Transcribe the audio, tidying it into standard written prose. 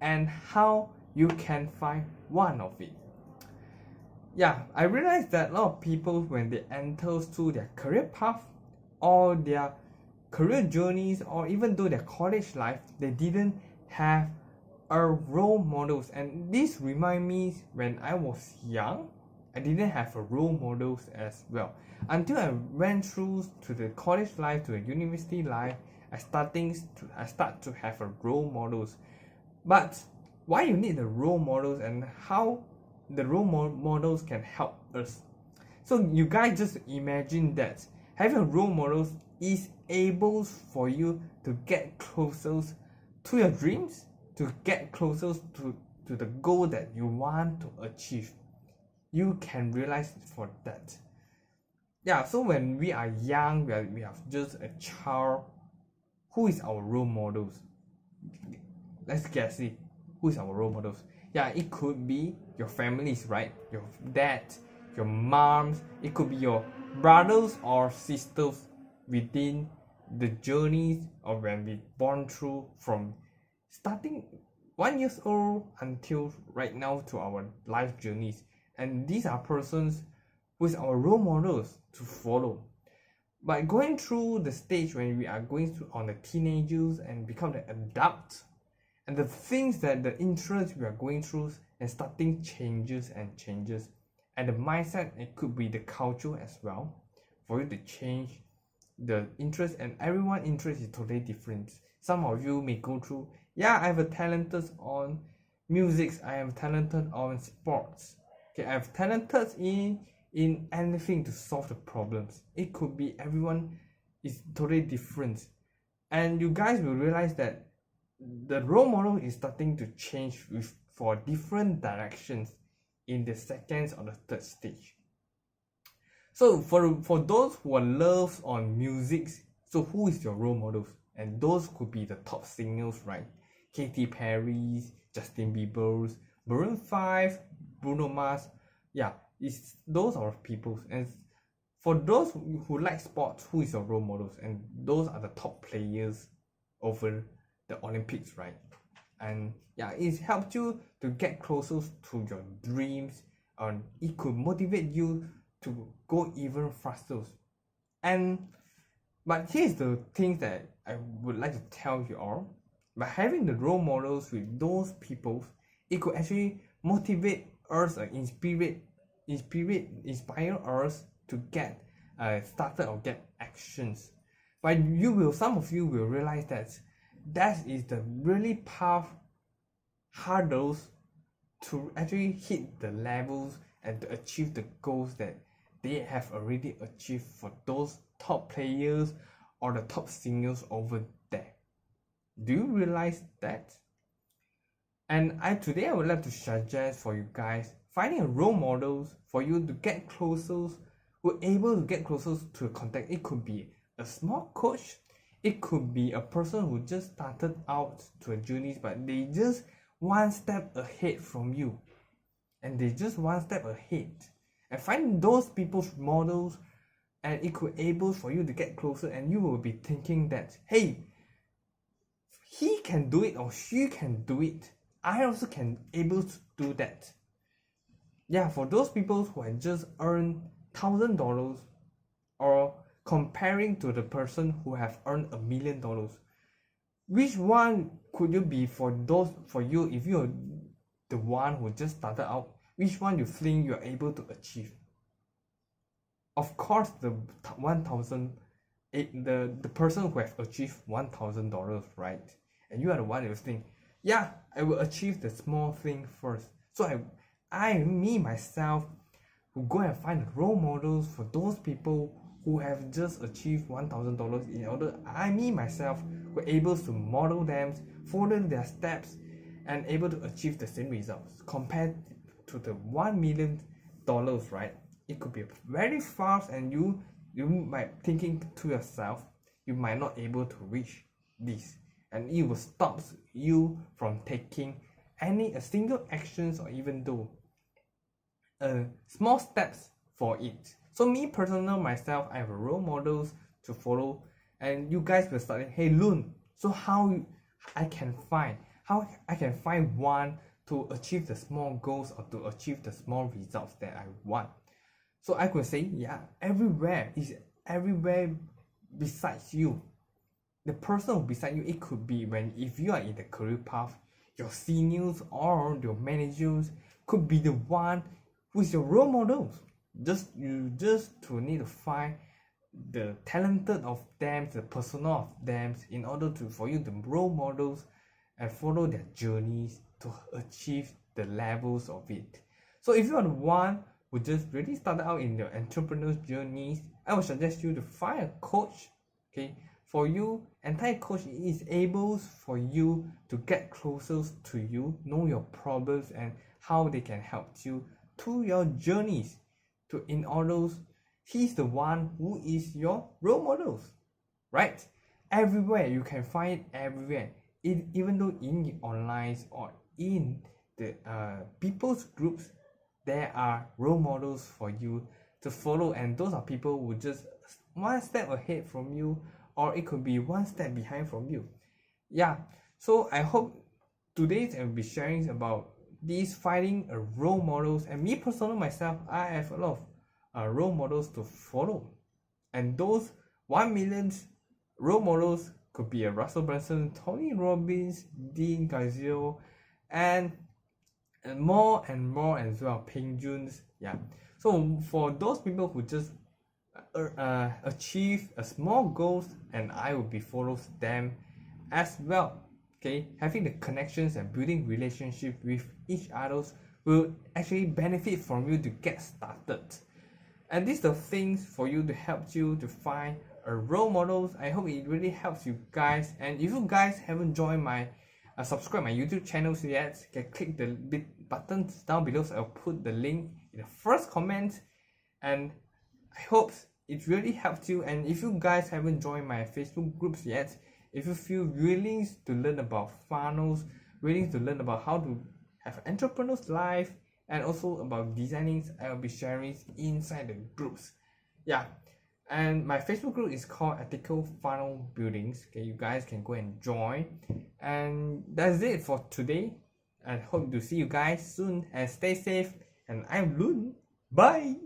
and how you can find one of it. Yeah, I realized that a lot of people, when they enter through their career path or their career journeys, or even though their college life, they didn't have a role models. And this remind me, when I was young, I didn't have a role models as well until I went through to the college life, to the university life. I start to have a role models. But why you need the role models, and how the role models can help us? So you guys just imagine that having a role models is able for you to get closer to your dreams, to get closer to the goal that you want to achieve. You can realize for that. Yeah, so when we are young, we are just a child, who is our role models? Let's guess it. Who is our role models? Yeah, it could be your families, right? Your dad, your moms. It could be your brothers or sisters within the journeys of when we born through, from starting 1 year old until right now to our life journeys. And these are persons who is our role models to follow. But going through the stage when we are going through on the teenagers and become the adult, and the things that the interest we are going through and starting changes, and the mindset, it could be the culture as well, for you to change the interest. And everyone interest is totally different. Some of you may go through, yeah, I have a talented on music, I am talented on sports, okay, I have talented in anything to solve the problems. It could be everyone is totally different. And you guys will realize that the role model is starting to change for different directions in the second or the third stage. So for those who are loves on music, so who is your role models? And those could be the top singers, right? Katy Perry, Justin Bieber, Maroon 5, Bruno Mars. Yeah, it's those are people. And for those who like sports, who is your role models? And those are the top players over the Olympics, right? And yeah, it helps you to get closer to your dreams, and it could motivate you to go even faster. But here's the thing that I would like to tell you all: by having the role models with those people, it could actually motivate us and inspire us to get started or get actions. But some of you will realize that is the really path hurdles to actually hit the levels and to achieve the goals that they have already achieved for those top players or the top singers over there. Do you realize that? And today I would like to suggest for you guys finding a role models for you to get closer, who are able to get closer to the contact. It could be a small coach, it could be a person who just started out to a journey, but they just one step ahead from you, and they just one step ahead. And find those people's models, and it could able for you to get closer, and you will be thinking that, hey, he can do it or she can do it, I also can able to do that. Yeah, for those people who had just earned $1,000, or comparing to the person who have earned $1 million, which one could you be for you? If you're the one who just started out, which one you think you're able to achieve? Of course, the 1,000, the person who have achieved $1,000, right? And you are the one who think, yeah, I will achieve the small thing first. So me myself who go and find role models for those people who have just achieved $1,000, in order me myself were able to model them, follow their steps, and able to achieve the same results compared to the $1 million, right? It could be very fast, and you might thinking to yourself, you might not able to reach this, and it will stop you from taking a single actions, or even though small steps for it. So me personal myself, I have role models to follow, and you guys will start, hey Loon, so how I can find, how I can find one to achieve the small goals or to achieve the small results that I want. So I could say, yeah, everywhere besides you. The person beside you, it could be when if you are in the career path, your seniors or your managers could be the one who is your role models. You just to need to find the talented of them, the persona of them, in order to for you to role models and follow their journeys to achieve the levels of it. So if you are the one who just really started out in your entrepreneur's journeys, I would suggest you to find a coach. Okay, for you, entire coach is able for you to get closer to you, know your problems and how they can help you to your journeys. To in order, he's the one who is your role models, right? Everywhere you can find it everywhere. Even though in the online or in the people's groups, there are role models for you to follow, and those are people who just one step ahead from you, or it could be one step behind from you. Yeah, so I hope today I will be sharing about these finding role models, and me personally myself, I have a lot of role models to follow, and those 1 million role models could be a Russell Brunson, Tony Robbins, Dean Gazio, and more as well, Peng Juns. Yeah, so for those people who just achieve a small goals, and I will be follows them as well. Okay, having the connections and building relationship with each others will actually benefit from you to get started. And these are things for you to help you to find a role models. I hope it really helps you guys. And if you guys haven't joined my subscribe my YouTube channels yet, you can click the buttons down below. So I'll put the link in the first comment, and I hope it really helped you. And if you guys haven't joined my Facebook groups yet, if you feel willing to learn about funnels, willing to learn about how to have an entrepreneur's life, and also about designing, I will be sharing inside the groups. Yeah, and my Facebook group is called Ethical Funnel Buildings. Okay, you guys can go and join. And that's it for today. I hope to see you guys soon, and stay safe. And I'm Loon. Bye.